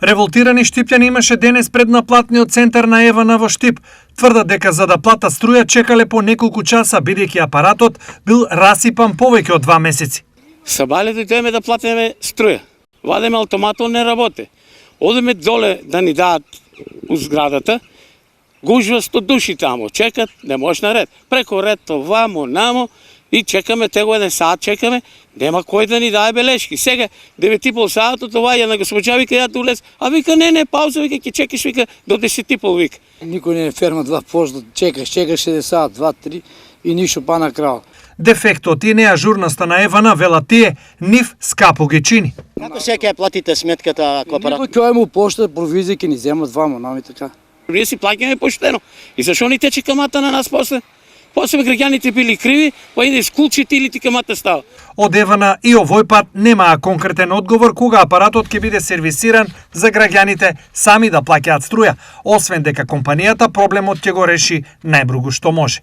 Револтирани штипјани имаше денес пред наплатниот центар на Евана во Штип. Тврдат дека за да плата струја чекале по неколку часа, бидејќи апаратот бил расипан повеќе од 2 месеци. Сабале дојдеме да платиме струја. Вадеме автоматот не работи. Одеме доле да ни дадат у зградата. Гужва 100 души тамо, чекат, не може наред. Преко ред вамо, намо и чекаме, tego 1 сат чекаме, нема кој да ни даде белешки. Сега 9:30 саатот оваѓа на госпоđа, вика ја улез, а вика не, пауза, вика ќе чекаш, вика до 10:30 вика. Никој не е ферма 2%, чекаш 60 сат, 2-3 и ништо па на крај. Дефектот и неажурноста на Евана, велат тие, нив скапо ги чини. Како се ќе платите сметката ако апарат? Никој ќе му пошта провизија ќе ни земат вамо, нами така. Ние си плаќаме поштено. И зашо ни тече камата на нас после? После граѓаните били криви, па иде скулчите или ти камата става. Од Евана и овој пат немаа конкретен одговор кога апаратот ќе биде сервисиран за граѓаните сами да плаќаат струја, освен дека компанијата проблемот ќе го реши најбргу што може.